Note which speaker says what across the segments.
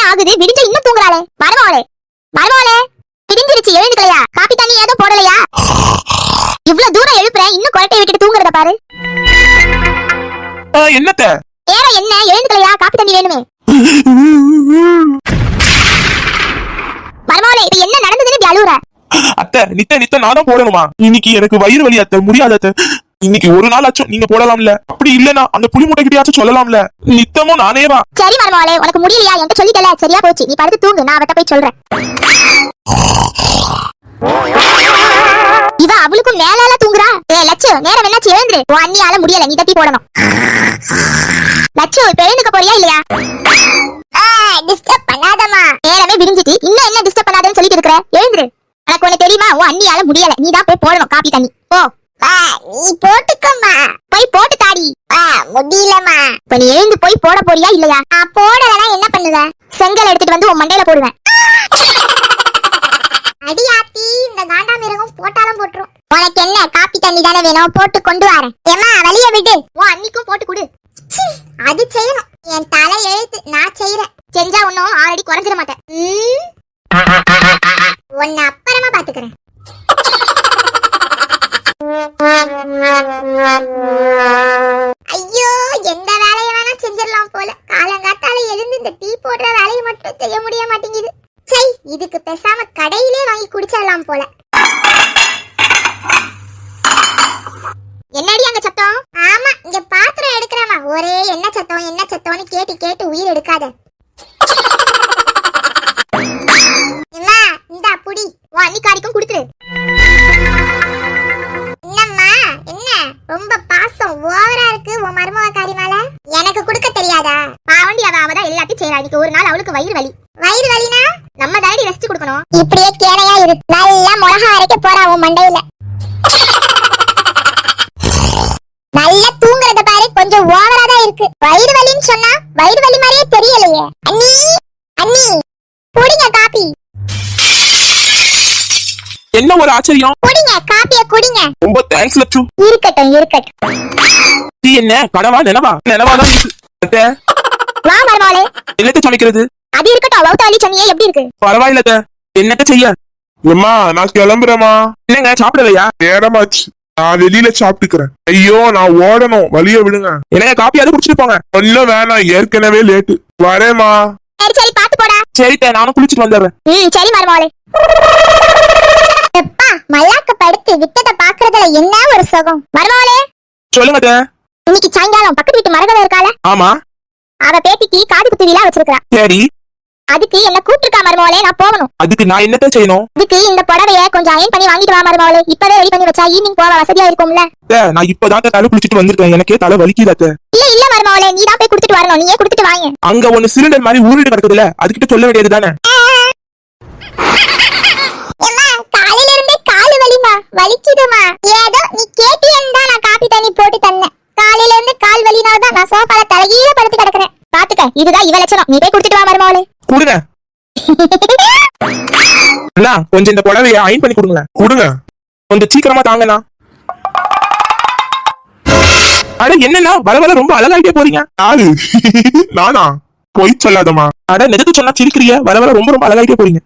Speaker 1: ஆகுது, விடிஞ்ச இன்னும் தூங்குறாளே. மருமகளே மருமகளே, விடிஞ்சிருச்சு, எழுந்துக்கலையா? காப்பி தண்ணி ஏதோ போடலையா? இவ்வளவு தூரம் எழுப்புறேன், இன்னும் கொரட்டை விட்டுட்டு தூங்குறத பாரு.
Speaker 2: என்னத்த
Speaker 1: வேற என்ன, எழுந்துக்கலையா? காப்பி தண்ணி வேணுமே. மருமகளே, இப்ப என்ன நடந்ததுன்னு இப்படி அழுவுற?
Speaker 2: அத்தை, நித்த நான் தான் போடணுமா? இன்னைக்கு எனக்கு வயிறு வலி அத்தை, முடியாது அத்தை. இன்னைக்கு ஒரு நாள் ஆச்சும் நீங்க போடலாம்ல. அப்படி இல்லனா அந்த புளி மூட்டை கிட்டயாச்சும் சொல்லலாம்ல. நித்தமும் நானே வா.
Speaker 1: சரி மருமகளே, உனக்கு முடியலையா? என்கிட்ட சொல்லிட்டல, சரியா போச்சு. நீ படுத்து தூங்கு, நான் அவட்ட போய் சொல்றேன். இவ அவளுக்கும் மேலால தூங்குறா. லட்சு, நேரம் என்னாச்சு? எழுந்துரு. உன் அண்ணியால முடியல, நீ தட்டி போடணும். லட்சு, இப்ப எழுந்துக்க போறியா இல்லையா? டிஸ்டர்ப் பண்ணாதமா. நேரமே விடிஞ்சிட்டு இன்னும் என்ன டிஸ்டர்ப் பண்ணாதன்னு சொல்லிட்டு இருக்கற? எழுந்துரு. எனக்கு ஒண்ணு தெரியுமா? உன் அண்ணியால முடியல, நீ தான் போய் போடணும் காப்பி தண்ணி. போ. நீ போட்டுக்கோமா. போய் போட்டு தாடி. முடியலமா. இப்ப நீ எழுந்து போய் போட போறியா இல்லையா? போடலனா என்ன பண்ணுவ? செங்கல் எடுத்துட்டு வந்து உன் மண்டையில போடுவேன். அடியாத்தி, இந்த காண்டாமிருகம் போட்டாலும் போட்டுரும். உனக்கு என்ன, காப்பி தண்ணி தானே வேணும்? போட்டு கொண்டு வரேன். ஏமா, வலிய விடு. உன் அன்னிக்கும் போட்டு கொடு. அது செய்யணும். என் தலை எழுத்து, நான் செய்யறேன். செஞ்சா ஒன்னும் ஆல்ரெடி குறைஞ்சிட மாட்டேன். உன்னை அப்புறமா பாத்துக்கிறேன். ஐயோ, எந்த வேலையை வேணா செஞ்சிடலாம் போல. காலங்காத்தால எழுந்து இந்த டீ போடுற வேலையை மட்டும் செய்ய முடிய மாட்டேங்குது. சை, இதுக்கு பேசாம கடையிலே வாங்கி குடிச்சிடலாம் போல. என்னடி அங்க சத்தம்? ஆமா, இங்க பாத்திரம் எடுக்கிறவா. ஒரே என்ன சத்தம் என்ன சத்தம்னு கேட்டு கேட்டு உயிர் எடுக்காத. இந்தா புடி, உன் அன்னிக்காரிக்கும் குடுத்துரு. என்னம்மா, என்ன ரொம்ப பாசம் ஓவரா இருக்கு உன் மருமகாரி மேல? எனக்கு கொடுக்க தெரியாதா? பாவண்டி, அவதான் எல்லாத்தையும் செய்யறா. இன்னைக்கு ஒரு நாள் அவளுக்கு வயிறு வலி. வயிறு வலினா நம்ம தாடி ரெஸ்ட் கொடுக்கணும். இப்படியே கேனையா இரு. நல்லா மிளகா அரைக்க போறா உன் மண்டையில. நல்லா தூங்குறத பாரு, கொஞ்சம் ஓவரா தான் இருக்கு. வயிறு வலின்னு சொன்னா வயிறு வலி மாதிரியே தெரியலையே. அண்ணி அண்ணி, குடிங்க காப்பி.
Speaker 2: என்ன ஒரு ஆச்சரியம்.
Speaker 1: குடிங்க, காப்பிய குடிங்க.
Speaker 2: ரொம்ப தேங்க்ஸ் லட்சு.
Speaker 1: இருக்கட்டும் இருக்கட்டும்.
Speaker 2: நீ என்ன கனவா நினைவா? நினைவாதான் இருக்கு.
Speaker 1: வா மருமகளே.
Speaker 2: என்னத்த சமைக்கிறது?
Speaker 1: அது இருக்கட்டும். வவுத்தாலி சொன்னியே, எப்படி இருக்கு?
Speaker 2: பரவாயில்ல. என்னத்த செய்ய?
Speaker 3: அம்மா, நான் கிளம்புறேமா.
Speaker 2: என்னங்க சாப்பிடலையா?
Speaker 3: நேரமாச்சு, நான் வெளியில சாப்பிட்டுக்கிறேன். ஐயோ, நான் ஓடணும், வழிய விடுங்க.
Speaker 2: எனக்கு காப்பியாவது குடிச்சிட்டு போங்க.
Speaker 3: ஒன்னும் வேணாம், ஏற்கனவே லேட்டு. வரேமா.
Speaker 1: சரி சரி, பாத்து போடா.
Speaker 3: சரிட்ட,
Speaker 2: நானும் குளிச்சிட்டு வந்துடுறேன்.
Speaker 1: சரி மருமகளே. எப்பா, மல்லாக்க படுத்து விட்டத பாக்குறதுல என்ன ஒரு சுகம். மருமகளே
Speaker 2: சொல்லுங்க.
Speaker 1: இன்னைக்கு சாயங்காலம் பக்கத்து வீட்டு மரகத இருக்கால?
Speaker 2: ஆமா.
Speaker 1: அவ பேத்திக்கு காது குத்து விழா வச்சிருக்கா.
Speaker 2: சரி.
Speaker 1: அதுக்கு என்ன கூப்பிட்டுருக்கா மருமகளே, நான் போகணும்.
Speaker 2: அதுக்கு நான் என்னத்த செய்யணும்?
Speaker 1: அதுக்கு இந்த புடவைய கொஞ்சம் அயன் பண்ணி வாங்கிட்டு வா மருமகளே. இப்பவே ரெடி பண்ணி வச்சா ஈவினிங் போக வசதியா இருக்கும்ல.
Speaker 2: நான் இப்பதான் தலை குளிச்சிட்டு வந்திருக்கேன், எனக்கே தலை வலிக்குதாத்த.
Speaker 1: இல்ல மருமகளே, நீ தான் போய் கொடுத்துட்டு வரணும். நீயே கொடுத்துட்டு வாங்க.
Speaker 2: அங்க ஒன்னு சிலிண்டர் மாதிரி ஊறிட்டு கிடக்குதுல, அதுகிட்ட சொல்ல வேண்டியது தானே.
Speaker 1: காலையில இருந்தே காலு வலிமா, வலிக்குதுமா. ஏதோ நீ கேட்டியேன்னு தான் நான் காப்பி தண்ணி போட்டு தந்தேன். காலையில இருந்து கால் வலினால தான் நான் சோஃபால தலைகீழ படுத்து கிடக்குறேன். பாத்துக்க, இதுதான் இவ லட்சணம். நீ போய் கொடுத்துட்டு வா மருமகளே.
Speaker 2: கொடுங்க. கொஞ்சம் இந்த புடவைய அயன் பண்ணி கொடுங்களேன்.
Speaker 3: கொடுங்க.
Speaker 2: கொஞ்சம் சீக்கிரமா தாங்கண்ணா. அட என்னன்னா வர வர ரொம்ப அழகாயிட்டே போறீங்க.
Speaker 3: யாரு? நானா? பொய் சொல்லாதமா.
Speaker 2: அட நெஜத்து சொன்னா சிரிக்கிறிய. வர வர ரொம்ப ரொம்ப அழகாயிட்டே போறீங்க.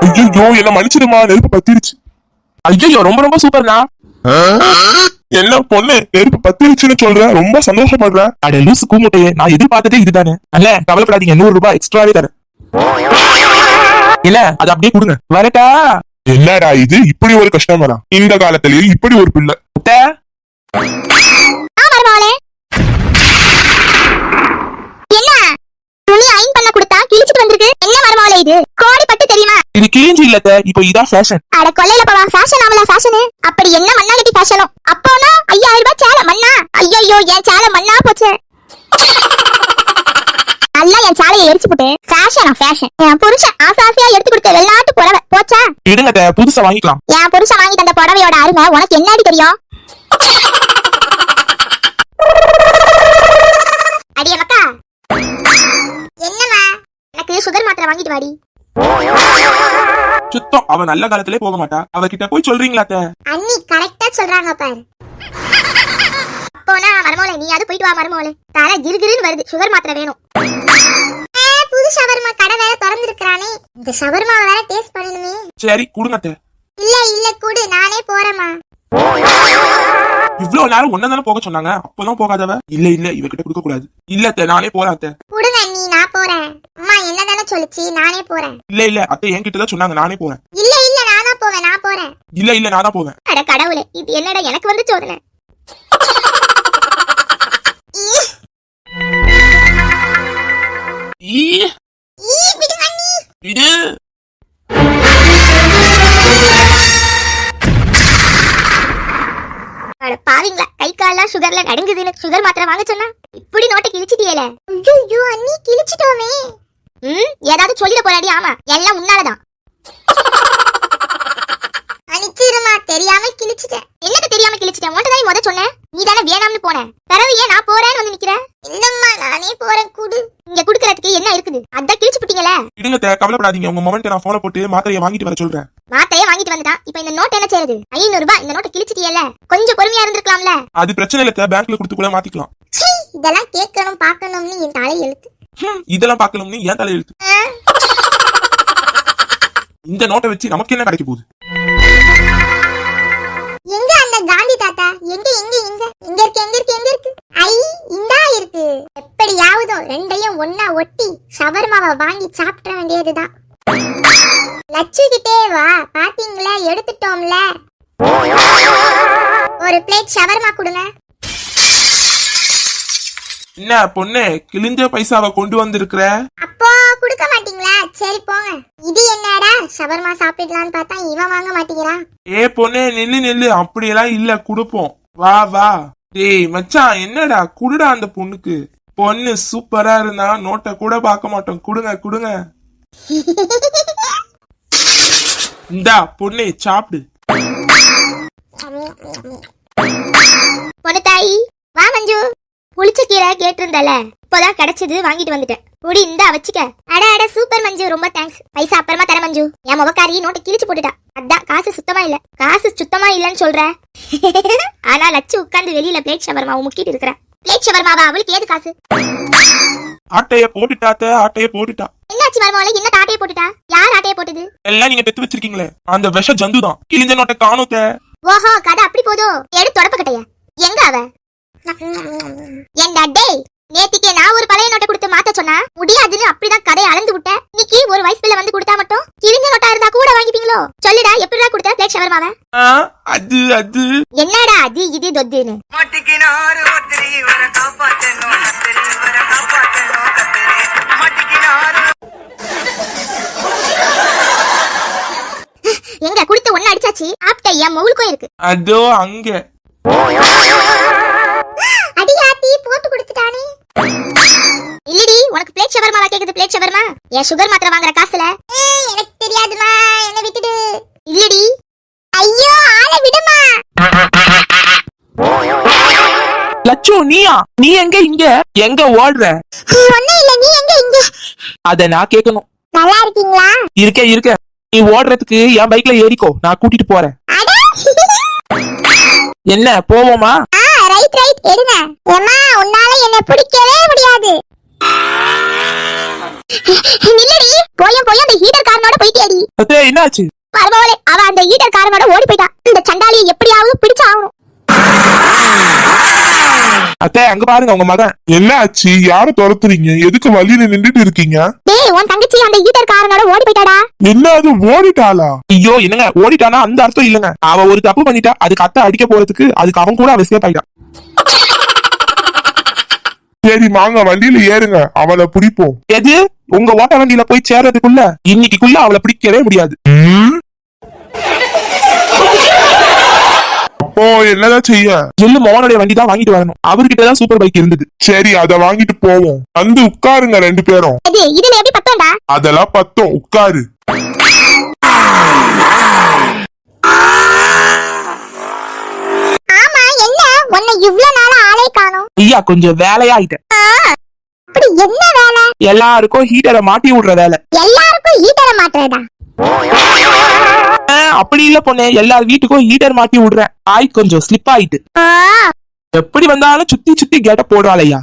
Speaker 3: ஐயோ, என்ன மன்னிச்சிடுமா, நெருப்பு பத்திருச்சு.
Speaker 2: ஐயோ, ரொம்ப ரொம்ப சூப்பர்ண்ணா.
Speaker 3: என்ன பொண்ணு, நெருப்பு பத்திருச்சுன்னு சொல்ற, ரொம்ப சந்தோஷப்படுற.
Speaker 2: அட லூசு கூமுட்டையே, நான் எதிர்பார்த்ததே இதுதானே. அல்ல கவலைப்படாதீங்க, 100 ரூபாய் எக்ஸ்ட்ராவே தரேன். இல்ல அது அப்படியே கொடுங்க. வரட்டா?
Speaker 3: என்னடா இது, இப்படி ஒரு கஸ்டமரா? இந்த காலத்திலேயே இப்படி ஒரு பிள்ளை.
Speaker 1: என்ன துணி அயன் பண்ண கொடுத்தா கிழிச்சிட்டு வந்திருக்கு? என்ன மருமகளே இது? கோடி பட்டு தெரியுமா?
Speaker 2: இது கிழிஞ்சி இல்லத்த, இப்போ இதான் ஃபேஷன்.
Speaker 1: அட கொல்லையில போவா ஃபேஷன் ஆமல ஃபேஷன். அப்படி என்ன மண்ணாங்கட்டி ஃபேஷனோ? அப்போனா 5000 ரூபாய் சேலை மண்ணா? ஐயோ, என் சேலை மண்ணா போச்சு. நல்லா என் சேலையை எரிச்சு போட்டு ஃபேஷனா ஃபேஷன். என் புருஷன் ஆசாசியா எடுத்து கொடுத்த வெள்ளாட்டு புடவை போச்சா?
Speaker 2: இருங்க, புதுசா வாங்கிக்கலாம்.
Speaker 1: என் புருஷன் வாங்கி தந்த புடவையோட அருமை உனக்கு என்னடி தெரியும்? அடியே மக்கா, என்னமா? எனக்கு சுகர் மாத்திரை வாங்கிட்டு வாடி.
Speaker 2: சுத்தம் அவ நல்ல காலத்திலே போக மாட்டா. அவகிட்ட போய் சொல்றீங்களா?
Speaker 1: அண்ணி கரெக்டா சொல்றாங்க பாரு. அப்போனா மருமோளே நீ அது போயிட்டு வா மருமோளே. தலை கிருகிருன்னு வருது, சுகர் மாத்திரை வேணும். புது ஷவர்மா கடை வேற திறந்துருக்கானே, இந்த ஷவர்மாவை வேற டேஸ்ட் பண்ணணுமே.
Speaker 2: சரி குடுங்க அத்தை.
Speaker 1: இல்ல குடு, நானே போறேம்மா.
Speaker 2: இவ்வளவு நேரம் ஒன்னதானே போக சொன்னாங்க, அப்பதான் போகாதவ. இல்ல இவகிட்ட கொடுக்க கூடாது. இல்ல அத்தை, நானே போறேன் அத்தை.
Speaker 1: குடுங்க நீ, நான் போறேன். அம்மா என்னதானே சொல்லுச்சு, நானே போறேன்.
Speaker 2: இல்ல அத்தை என்கிட்ட தான் சொன்னாங்க, நானே போறேன்.
Speaker 1: இல்ல நான் தான் போவேன், நான் போறேன்.
Speaker 2: இல்ல நான் தான் போவேன்.
Speaker 1: அட கடவுளே, இது என்னடா எனக்கு வந்து சோதனை.
Speaker 2: இது
Speaker 1: பாவீங்களா, கை கால்லாம் சுகர்ல நடுங்குதுன்னு சுகர் மாத்திரை வாங்க சொன்னா இப்படி நோட்டை கிழிச்சிட்டியல. ஐயோ அண்ணி கிழிச்சிட்டோமே. ஏதாவது சொல்லிட போறாடி. ஆமா எல்லாம் உன்னாலதான். அனிச்சிருமா, தெரியாம கிழிச்சிட்டேன். என்னது தெரியாம கிழிச்சிட்டேன்? உன்கிட்ட தான் முத சொன்னேன், நீ தானே வேணாம்னு போன. பிறகு ஏன் நான் போறேன்னு வந்து நிக்கிற? இல்லம்மா நானே போறேன், குடு. இங்க குடுக்கறதுக்கு என்ன இருக்குது? அதான் கிழிச்சு புட்டீங்களே.
Speaker 2: இருங்க அத்தை, கவலைப்படாதீங்க. உங்க மொமெண்ட் நான் போன போட்டு மாத்திரையை வாங்கிட்டு வர சொல்றேன்.
Speaker 1: மாத்திரையை வாங்கிட்டு வந்துட்டான், இப்ப இந்த நோட் என்ன செய்யுது? 500 ரூபாய். இந்த நோட்டை கிழிச்சிட்டியல, கொஞ்சம் பொறுமையா இருந்திருக்கலாம்ல.
Speaker 2: அது பிரச்சனை இல்ல, பேங்க்ல கொடுத்து கூட மாத்திக்கலாம்.
Speaker 1: இதெல்லாம் கேட்கணும் பார்க்கணும்னு என் தலை எழுத்து.
Speaker 2: இதெல்லாம் பார்க்கணும்னு ஏன் தலை எழுத்து? இந்த நோட்டை வச்சு நமக்கு என்ன கிடைக்க போகுது?
Speaker 1: எங்க அந்த காந்தி தாத்தா? எங்க எங்க எங்க எங்க இருக்கு எங்க இருக்கு எங்க இருக்கு? ஐ இந்தா இருக்கு. எப்படியாவது ரெண்டையும் ஒண்ணா ஒட்டி ஷவர்மாவை வாங்கி சாப்பிட வேண்டியதுதான். லட்சு கிட்டே வா, பாத்தீங்களா எடுத்துட்டோம்ல. ஒரு பிளேட் ஷவர்மா கொடுங்க.
Speaker 2: என்ன பொண்ணு, கிழிஞ்ச பைசாவை கொண்டு வந்திருக்கிற?
Speaker 1: அப்போ குடுக்க மாட்டீங்களா? சரி போங்க. இது என்னடா ஷவர்மா சாப்பிடலான்னு பார்த்தா இவன் வாங்க மாட்டேங்கிறான்.
Speaker 2: ஏ பொண்ணு நில்லு, அப்படியெல்லாம் இல்ல, குடுப்போம். வா. டேய் மச்சான், என்னடா குடுடா அந்த பொண்ணுக்கு. பொண்ணு சூப்பரா இருந்தா நோட்டை கூட பார்க்க மாட்டோம். குடுங்க. இந்தா பொண்ணு சாப்பிடு.
Speaker 1: பொண்ணு தாயி வா. மஞ்சு புளிச்ச கீரை கேட்டிருந்தல, இப்போதான் கிடைச்சது, வாங்கிட்டு வந்துட்டேன். குடி, இந்தா வச்சுக்க. அட சூப்பர் மஞ்சு, ரொம்ப தேங்க்ஸ். பைசா அப்புறமா தர மஞ்சு. என் முகக்காரி நோட்டை கிழிச்சு போட்டுட்டா, அதான் காசு சுத்தமா இல்ல. காசு சுத்தமா இல்லன்னு சொல்ற. ஆனா லட்சு உட்கார்ந்து வெளியில பிளேட் ஷவர்மா முக்கிட்டு இருக்கிற. பிளேட் ஷவர்மாவா? அவளுக்கு ஏது காசு?
Speaker 2: ஆட்டைய போட்டுட்டா.
Speaker 1: என்னாச்சு மருமகளே, என்ன ஆட்டைய போட்டுட்டா? யார் ஆட்டைய போட்டது?
Speaker 2: எல்லாம் நீங்க பெத்து வச்சிருக்கீங்களே அந்த விஷ ஜந்து தான். கிழிஞ்ச நோட்டை காணோத்த.
Speaker 1: ஓஹோ, கதை அப்படி போதோ. எடுத்து தொடப்ப கட்டைய. எங்க அவ? ஏண்டா டேய், நேத்திக்கே நான் ஒரு பழைய நோட்டை கொடுத்து மாத்த சொன்னா முடியாதுன்னு அப்படிதான் கதையை அளந்து விட்ட. இன்னைக்கு ஒரு வயசு பிள்ளை வந்து கொடுத்தா மட்டும் கிழிஞ்ச நோட்டா இருந்தா கூட வாங்கிப்பீங்களோ? சொல்லுடா, எப்படிடா கொடுத்த பிளேட் ஷவர்மாவை?
Speaker 2: அது
Speaker 1: என்னடா அது இது தொத்துன்னு? எங்க குடுத்த ஒண்ணு அடிச்சாச்சு, ஆப்ட என் மவுளுக்கும் இருக்கு.
Speaker 2: அதோ அங்க.
Speaker 1: அடியாத்தி போட்டு கொடுத்துட்டானே. இல்லடி, உனக்கு பிளேட் ஷவர்மாவா கேக்குது? பிளேட் ஷவர்மா என் சுகர் மாத்திரை வாங்குற காசுல. எனக்கு தெரியாதுமா, என்ன விட்டுடு. இல்லடி. ஐயோ ஆளை விடுமா.
Speaker 2: லட்சு நீயா? நீ எங்க இங்க? எங்க ஓடுற?
Speaker 1: ஒண்ணு இல்ல, நீ எங்க இங்க?
Speaker 2: அத நான் கேட்கணும்.
Speaker 1: நல்லா இருக்கீங்களா?
Speaker 2: இருக்க. நீ ஓடுறதுக்கு என் பைக்ல ஏறிக்கோ, நான் கூட்டிட்டு போறேன். என்ன போவோமா?
Speaker 1: ரைட் எடுங்க. ஏமா உன்னால என்ன பிடிக்கவே முடியாது. நில்லடி. போயும் அந்த ஹீட்டர் காரனோட போயிட்டியடி.
Speaker 2: அத்தே என்னாச்சு?
Speaker 1: பரவாயில்லை, அவ அந்த ஹீட்டர் காரனோட ஓடி போயிட்டா. இந்த சண்டாலியை எப்படியாவது பிடிச்சு ஆகணும்.
Speaker 2: அத்தே அங்க பாருங்க உங்க மகன்.
Speaker 3: என்ன ஆச்சு? யார துரத்துறீங்க? எதுக்கு வழியில நின்றுட்டு இருக்கீங்க?
Speaker 1: டேய், உன் தங்கச்சி அந்த ஹீட்டர் காரனோட ஓடி போயிட்டாடா.
Speaker 3: என்ன அது ஓடிட்டாளா?
Speaker 2: ஐயோ என்னங்க, ஓடிட்டானா அந்த அர்த்தம் இல்லங்க. அவ ஒரு தப்பு பண்ணிட்டா, அதுக்கு அத்தை அடிக்க போறதுக்கு அதுக்கு அவன் கூட அவசியம் ஆயிட்டான்.
Speaker 3: சரி வாங்க வண்டியில ஏறுங்க, அவளை பிடிப்போம்.
Speaker 2: எது? உங்க ஓட்ட வண்டியில போய் சேர்றதுக்குள்ள இன்னைக்குள்ள அவளை பிடிக்கவே முடியாது.
Speaker 3: அப்போ என்னதான் செய்ய?
Speaker 2: ஜில்லு மோகனுடைய வண்டி தான் வாங்கிட்டு வரணும். அவர்கிட்டதான் சூப்பர் பைக் இருந்தது.
Speaker 3: சரி அத வாங்கிட்டு போவோம். வந்து உட்காருங்க 2 பேரும்.
Speaker 1: இதுல எப்படி பத்தோண்டா?
Speaker 3: அதெல்லாம் பத்தும், உட்காரு.
Speaker 1: ஆமா என்ன உன்னை இவ்ளோ நாளா ஆளே காணோம்?
Speaker 2: ஐயா கொஞ்சம் வேலையா ஆயிட்டேன்.
Speaker 1: அப்படி என்ன வேலை?
Speaker 2: எல்லாருக்கும் ஹீட்டரை மாட்டி விடுற வேலை.
Speaker 1: எல்லாருக்கும் ஹீட்டரை மாட்டுறதா?
Speaker 2: அப்படி இல்ல பொண்ணு, எல்லார் வீட்டுக்கும் ஹீட்டர் மாட்டி விடுறேன். ஆய் கொஞ்சம் ஸ்லிப் ஆயிட்டு. எப்படி வந்தாலும் சுத்தி சுத்தி கேட்ட போடுறாளையா.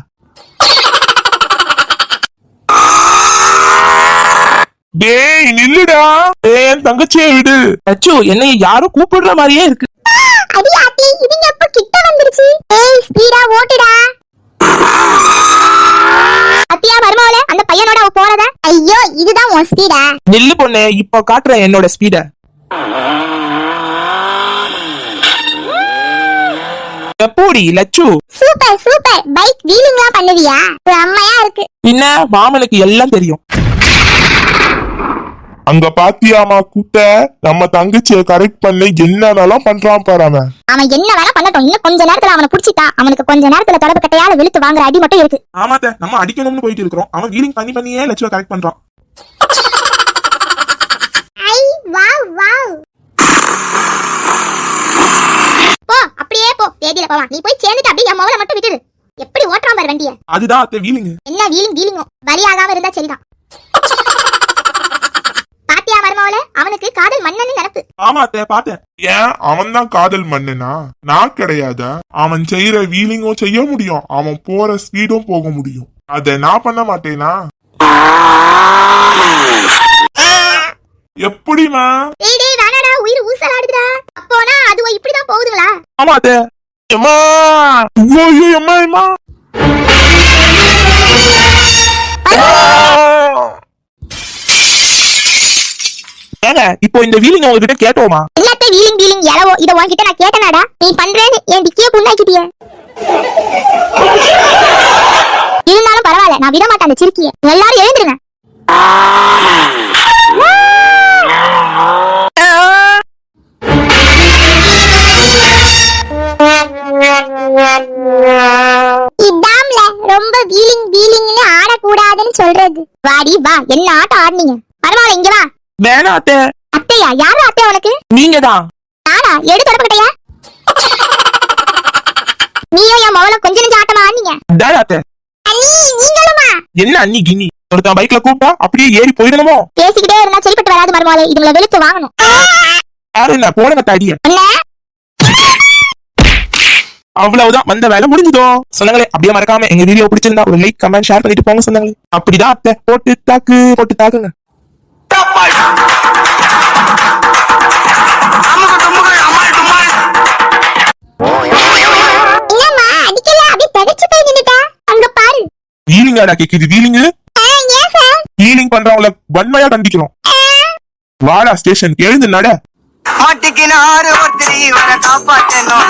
Speaker 3: டேய் நில்லுடா. டேய் என் தங்கச்சியை விடு.
Speaker 2: அச்சோ என்னைய யாரும் கூப்பிடுற மாதிரியே இருக்கு.
Speaker 1: அடி ஆத்தி இதுங்க எப்ப கிட்ட வந்துருச்சு. ஏய் ஸ்பீடா ஓட்டுடா. அத்தியா மருமகளே அந்த பையனோட அவ போறத. ஐயோ இதுதான் உன் ஸ்பீடா.
Speaker 2: நில்லு பொண்ணே இப்ப காட்டுறேன் என்னோட ஸ்பீட. எப்படி லட்சு?
Speaker 1: Super super. பைக் வீலிங்லாம் பண்ணுவியா? செம்மையா இருக்கு.
Speaker 2: பின்ன மாமனுக்கு எல்லாம் தெரியும்.
Speaker 3: அங்க பாத்தியாமா கூட்ட நம்ம தங்கச்சியை கரெக்ட் பண்ண என்னென்னலாம் பண்றான் பாரு அவன்.
Speaker 1: அவன் என்ன வேணா பண்ணட்டும். இன்னும் கொஞ்ச நேரத்துல அவனை புடிச்சிட்டா அவனுக்கு கொஞ்ச நேரத்துல தொடர்பு கட்டையால வெளுத்து வாங்குற அடி மட்டும் இருக்கு.
Speaker 2: ஆமாத்த நம்ம அடிக்கணும்னு போயிட்டு இருக்கிறோம். அவன் வீலிங் பண்ணியே லட்சுவை கரெக்ட் பண்றான்.
Speaker 1: ஐ வாவ் வாவ். போ அப்படியே போ. தேதியில போவா. நீ போய் சேர்ந்துட்டு அப்படியே என் மவளை மட்டும் விட்டுடு. எப்படி ஓட்டுறான் பாரு வண்டிய.
Speaker 2: அதுதான் அத்தை வீலிங்.
Speaker 1: என்ன வீலிங்கோ வலியாகாம இருந்தா சரிதான். பாத்தியா மருமகளே அவனுக்கு காதல் மன்னன்னு நினைப்பு.
Speaker 2: ஆமா அத்தை பார்த்தேன்.
Speaker 3: ஏன் அவன் தான் காதல் மன்னனா? நான் கிடையாதா? அவன் செய்யற வீலிங்கும் செய்ய முடியும், அவன் போற ஸ்பீடும் போக முடியும். அத நான் பண்ண மாட்டேனா? எப்படிமா?
Speaker 1: டேய் டேய் வேணாடா உயிர் ஊசலாடுதுடா. அப்போனா அதுவோ இப்படிதான் போகுதுங்களா?
Speaker 2: ஆமா அத்தை.
Speaker 3: எம்மா ஐயோ எம்மா எம்மா.
Speaker 2: ஏங்க இப்போ இந்த வீலிங் உங்ககிட்ட கேட்டோமா?
Speaker 1: எல்லாத்த வீலிங் எலவோ இத உன்கிட்ட நான் கேட்டனாடா. நீ பண்றேன்னு என் டிக்கிய புண்ணாக்கிட்டியே. இருந்தாலும் பரவாயில்ல நான் விட மாட்டேன் அந்த சிரிக்கிய. எல்லாரும் எழுந்துருங்க. இதாம்ல ரொம்ப வீலிங்னு ஆடக்கூடாதுன்னு சொல்றது. வாடி வா என்ன ஆட்டம் ஆடுனீங்க. பரவாயில்ல இங்க வா.
Speaker 2: வேணா அத்தை.
Speaker 1: அத்தையா யாரு அத்தை உனக்கு?
Speaker 2: நீங்க தான்.
Speaker 1: நானா எடு தொடப்பக்கட்டையா? நீயும் என் மவள கொஞ்ச நெஞ்ச ஆட்டமா ஆடுனீங்க.
Speaker 2: டேய் அத்தை.
Speaker 1: அண்ணி நீங்களுமா?
Speaker 2: என்ன அண்ணி கிண்ணி ஒருத்தன் பைக்ல கூப்பிட்டா அப்படியே ஏறி போயிடணுமோ?
Speaker 1: பேசிக்கிட்டே இருந்தா சரிப்பட்டு வராது மருமகளே. இதுங்களை வெளுத்து வாங்கணும்.
Speaker 2: யாரு என்ன போன தடிய.
Speaker 1: என்ன
Speaker 2: அவ்வளவுதான் வந்த வேலை முடிஞ்சதோ. சொன்னாங்களே அப்படியே மறக்காம எங்க வீடியோ பிடிச்சிருந்தா ஒரு லைக் கமெண்ட் ஷேர் பண்ணிட்டு போங்க. சொன்னாங்களே அப்படிதான் அத்தை. போட்டு தாக்குங்க.
Speaker 1: என்னம்மா அடிக்கல அப்படியே தடிச்சு போய் நின்னுட்டா. அங்க பாரு.
Speaker 3: வீலிங்காடா கேக்குது வீலிங்.
Speaker 1: ஏன் சார்?
Speaker 3: வீலிங் பண்றவங்கள வன்மையா கண்டிக்கிறோம். வாடா ஸ்டேஷன் எழுந்து நட.
Speaker 4: மாட்டிக்கினாரு ஒருத்தர் இவரை காப்பாற்றணும்.